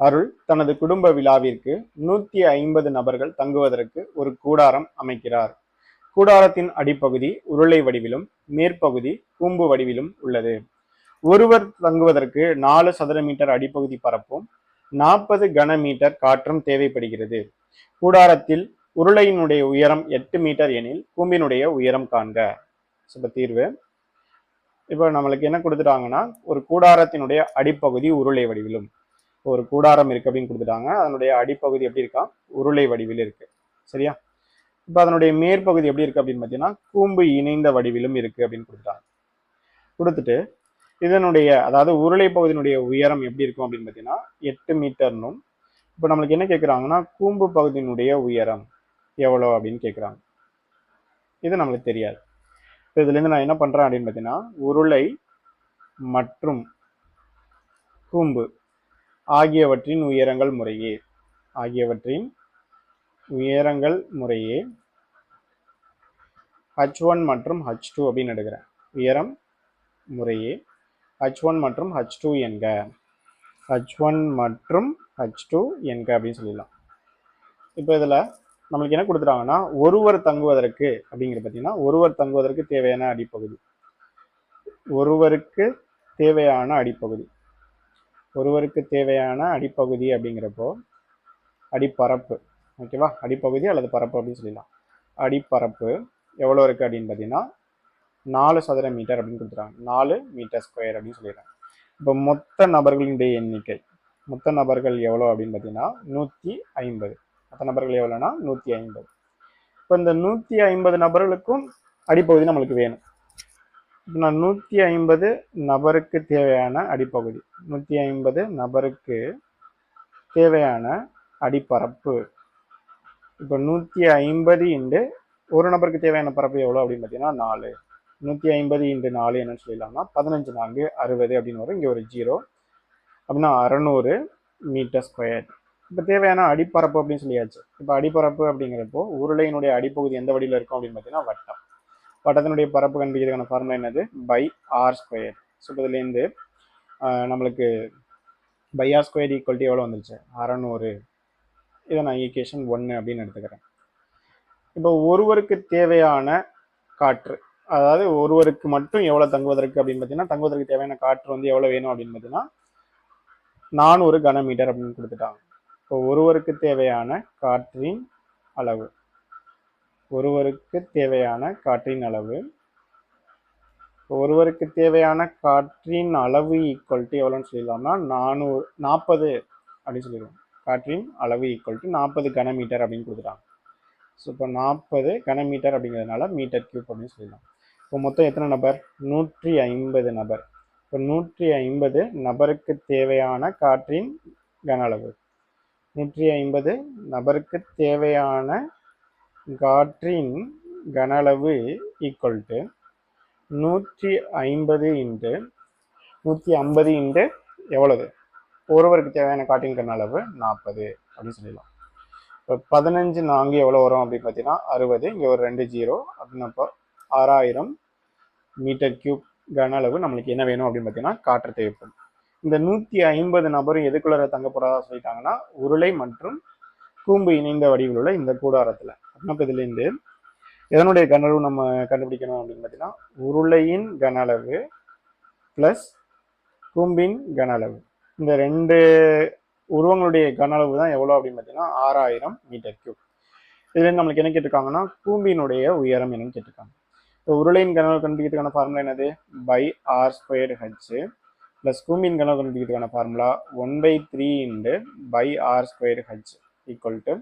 அருள் தனது குடும்ப விழாவிற்கு 150 நபர்கள் தங்குவதற்கு ஒரு கூடாரம் அமைக்கிறார். கூடாரத்தின் அடிப்பகுதி உருளை வடிவிலும் மேற்பகுதி கூம்பு வடிவிலும் உள்ளது. ஒருவர் தங்குவதற்கு 4 சதுர மீட்டர் அடிப்பகுதி பரப்பும் 40 கன மீட்டர் காற்றும் தேவைப்படுகிறது. கூடாரத்தில் உருளையினுடைய உயரம் 8 மீட்டர் எனில் கூம்பினுடைய உயரம் காண்க. இப்ப தீர்வு. இப்போ நம்மளுக்கு என்ன கொடுத்துட்டாங்கன்னா, ஒரு கூடாரத்தினுடைய அடிப்பகுதி உருளை வடிவிலும், ஒரு கூடாரம் இருக்கு அப்படின்னு கொடுத்துட்டாங்க. அதனுடைய அடிப்பகுதி எப்படி இருக்கா, உருளை வடிவில் இருக்கு. சரியா? இப்போ அதனுடைய மேற்பகுதி எப்படி இருக்கு அப்படின்னு பார்த்தீங்கன்னா கூம்பு இணைந்த வடிவிலும் இருக்கு அப்படின்னு கொடுத்துட்டாங்க. கொடுத்துட்டு இதனுடைய அதாவது உருளை பகுதியினுடைய உயரம் எப்படி இருக்கும் அப்படின்னு பார்த்தீங்கன்னா 8 மீட்டர்னும். இப்போ நம்மளுக்கு என்ன கேட்குறாங்கன்னா கூம்பு பகுதியினுடைய உயரம் எவ்வளோ அப்படின்னு கேட்குறாங்க. இது நம்மளுக்கு தெரியாது. இப்போ இதுலேருந்து நான் என்ன பண்ணுறேன் அப்படின்னு பார்த்தீங்கன்னா உருளை மற்றும் கூம்பு ஆகியவற்றின் உயரங்கள் முறையே H1 மற்றும் H2 அப்படின்னு எடுக்கிறேன். உயரம் முறையே H1 மற்றும் H2 என்க. H1 மற்றும் H2 என்க அப்படின்னு சொல்லிடலாம். இப்போ இதில் நம்மளுக்கு என்ன கொடுத்துட்டாங்கன்னா ஒருவர் தங்குவதற்கு அப்படிங்கிற பார்த்தீங்கன்னா ஒருவர் தங்குவதற்கு தேவையான அடிப்பகுதி அப்படிங்கிறப்போ அடிப்பரப்பு. ஓகேவா? அடிப்பகுதி அல்லது பரப்பு அப்படின்னு சொல்லிடலாம். அடிப்பரப்பு எவ்வளோ இருக்குது அப்படின்னு பார்த்தீங்கன்னா 4 சதுர மீட்டர் அப்படின்னு கொடுத்துட்டாங்க. 4 மீட்டர் ஸ்கொயர் அப்படின்னு சொல்லிடுறாங்க. இப்போ மொத்த நபர்கள் எவ்வளோ அப்படின்னு பார்த்தீங்கன்னா 150. மொத்த நபர்கள் எவ்வளோன்னா 150. இப்போ இந்த 150 நபர்களுக்கும் அடிப்பகுதி நம்மளுக்கு வேணும். இப்போ நான் 150 நபருக்கு தேவையான அடிப்பகுதி, 150 நபருக்கு தேவையான அடிப்பரப்பு. இப்போ 150 இன்டு ஒரு நபருக்கு தேவையான பரப்பு எவ்வளோ அப்படின்னு பார்த்தீங்கன்னா 4. 150 இன்டு 4 என்னன்னு சொல்லிடலாம்னா 15 4 60 அப்படின்னு வரும். இங்கே ஒரு 0 அப்படின்னா 600 மீட்டர் ஸ்கொயர். இப்போ தேவையான அடிப்பரப்பு அப்படின்னு சொல்லியாச்சு. இப்போ அடிப்பரப்பு அப்படிங்கிறப்போ உருளையினுடைய அடிப்பகுதி எந்த வடிவில் இருக்கும் அப்படின்னு பார்த்தீங்கன்னா வட்டம். வட்டத்தினுடைய பரப்பு கண்டுபிடிக்கிறதுக்கான ஃபார்முலா என்னது? Pi r square. ஸோ இதுலேருந்து நம்மளுக்கு pi r square equal to எவ்வளோ வந்துருச்சு? 600. இதை நான் ஈக்குவேஷன் 1 அப்படின்னு எடுத்துக்கிறேன். இப்போ ஒருவருக்கு தேவையான காற்று, அதாவது ஒருவருக்கு மட்டும் எவ்வளோ தங்குவதற்கு அப்படின்னு பார்த்தீங்கன்னா தங்குவதற்கு தேவையான காற்று வந்து எவ்வளோ வேணும் அப்படின்னு பார்த்தீங்கன்னா 400 கனமீட்டர் அப்படின்னு கொடுத்துட்டாங்க. இப்போ ஒருவருக்கு தேவையான காற்றின் அளவு ஈக்குவல் டு எவ்வளோன்னு சொல்லிடலாம்னா 40 அப்படின்னு சொல்லிடுவோம். காற்றின் அளவு ஈக்குவல் டு 40 கனமீட்டர் அப்படின்னு கொடுத்துட்டாங்க. ஸோ இப்போ 40 கனமீட்டர் அப்படிங்கிறதுனால மீட்டர் கியூப் அப்படின்னு சொல்லலாம். இப்போ மொத்தம் எத்தனை நபர்? 150 நபர். இப்போ 150 நபருக்கு தேவையான காற்றின் கன அளவு, 150 நபருக்கு தேவையான காற்றின் கன அளவு ஈக்குவல் டு 150 இன்ட்டு எவ்வளவு? ஒருவருக்கு தேவையான காற்றின் கன அளவு 40 அப்படின்னு சொல்லிடலாம். இப்போ 15 4 எவ்வளோ வரும் அப்படின்னு பார்த்தீங்கன்னா 60. இங்கே ஒரு 2 0 அப்படின்னப்போ 6000 மீட்டர் கியூப் கன அளவு நம்மளுக்கு என்ன வேணும் அப்படின்னு பார்த்தீங்கன்னா காற்று தேவைப்படும். இந்த 150 நபரும் எதுக்குள்ள தங்க போறதா சொல்லிட்டாங்கன்னா உருளை மற்றும் கூம்பு இணைந்த வடிவில் உள்ள இந்த கூடாரத்தில். அப்போ இதுலேருந்து எதனுடைய கன அளவு நம்ம கண்டுபிடிக்கணும் அப்படின்னு பார்த்தீங்கன்னா உருளையின் கன அளவு ப்ளஸ் கூம்பின் கன அளவு, இந்த ரெண்டு உருவங்களுடைய கன அளவு தான் எவ்வளோ அப்படின்னு பார்த்தீங்கன்னா 6000 மீட்டர் கியூப். இதுலேருந்து நம்மளுக்கு என்ன கேட்டிருக்காங்கன்னா கூம்பினுடைய உயரம் என்னன்னு கேட்டிருக்காங்க. இப்போ உருளையின் கன அளவு கண்டுபிடிக்கிறதுக்கான ஃபார்முலா என்னது? Pi r square h plus கூம்பின் கன அளவு கண்டுபிடிக்கிறதுக்கான formula 1/3 into pi r square h equal to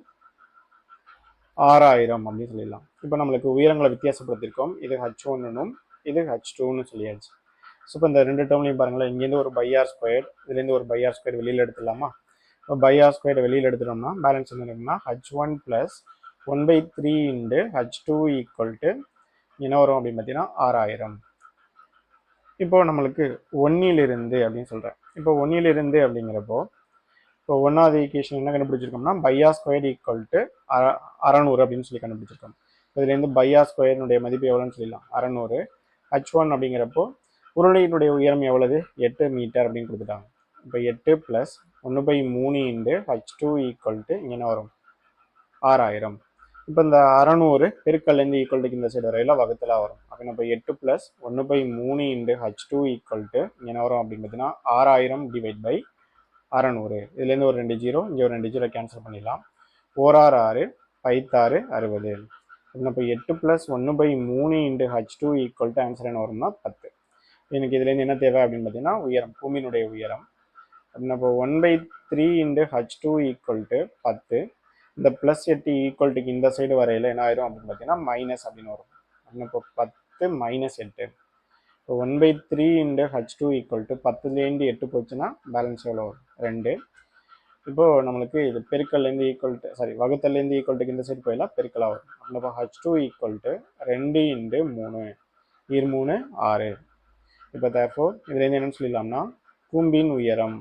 6000 அப்படின்னு சொல்லிடலாம். இப்போ நம்மளுக்கு உயரங்களை வித்தியாசப்படுத்திருக்கோம். இது H1னும் இது H2ன்னு சொல்லியாச்சு. ஸோ இப்போ இந்த ரெண்டு டேர்ம்லையும் பாருங்களேன், இங்கேருந்து ஒரு பை ஆர் ஸ்கொயர், இதுலேருந்து ஒரு பை ஆர் ஸ்கொயர் வெளியில் எடுத்துடலாமா? இப்போ பை ஆர் ஸ்கொயர் வெளியில் எடுத்துட்டோம்னா பேலன்ஸ் என்ன இருக்குன்னா H1 plus 1/3 into H2 equal to என்ன வரும் அப்படின்னு பார்த்தீங்கன்னா 6000. இப்போ நம்மளுக்கு 1லிருந்து அப்படின்னு சொல்கிறேன். இப்போ 1லிருந்து அப்படிங்கிறப்போ இப்போ ஒன்றாவது ஈக்குவேஷன் என்ன கண்டுபிடிச்சிருக்கோம்னா pi r square equal to 600 அப்படின்னு சொல்லி கண்டுபிடிச்சிருக்கோம். இதுலேருந்து பை ஆர் ஸ்கொயரினுடைய மதிப்பு எவ்வளோன்னு சொல்லிடலாம் 600. H1 அப்படிங்கிறப்போ உருளையினுடைய உயரம் எவ்வளவு? 8 மீட்டர் அப்படின்னு கொடுத்துட்டாங்க. இப்போ 8 plus 1/3 into H2 equal to இங்கே என்ன வரும் 6000. இப்போ இந்த 600 பெருக்கல்லேருந்து ஈக்குவல் டு இந்த சைடு வரையில் வகுத்தில் வரும். அப்போ நம்ம 8 + 1/3 இன்டு H2 ஈக்குவல் டு இங்கே என்ன வரும் அப்படின்னு பார்த்தீங்கன்னா 6000 டிவைட் பை 600. இதுலேருந்து ஒரு 2 ஜீரோ, இங்கே ஒரு 2 ஜீரோ கேன்சல் பண்ணிடலாம். 4 6 6, 5 6 60. இப்போ 8 + 1/3 into H2 equal to answer என்ன வரும்னா 10. எனக்கு இதுலேருந்து என்ன தேவை அப்படின்னு பார்த்தீங்கன்னா உயரம், பூமியினுடைய உயரம். அப்போ 1/3 இன்டு H2 ஈக்குவல் டு 10. இந்த +8 ஈக்குவல் டுக்கு இந்த சைடு வரையில் என்ன ஆயிரும் அப்படின்னு பார்த்தீங்கன்னா மைனஸ் அப்படின்னு வரும். இப்போ 10 - 8. இப்போ 1/3 இன்டு H2 ஈக்குவல் டு 10லேருந்து 8 போச்சுன்னா பேலன்ஸ் எவ்வளோ வரும் 2. இப்போது நம்மளுக்கு இது பெருக்கல்லேருந்து ஈக்குவல் டு வகுத்தல்லேருந்து ஈக்குவல் டுக்கு இந்த சைடு போயிடலாம் பெருக்கலாக வரும். அப்போ H2 ஈக்குவல் டு 2 இன்டு 3 3 6. இப்போ தேர்ஃபோர் இதுலேருந்து என்னன்னு சொல்லிடலாம்னா கூம்பின் உயரம்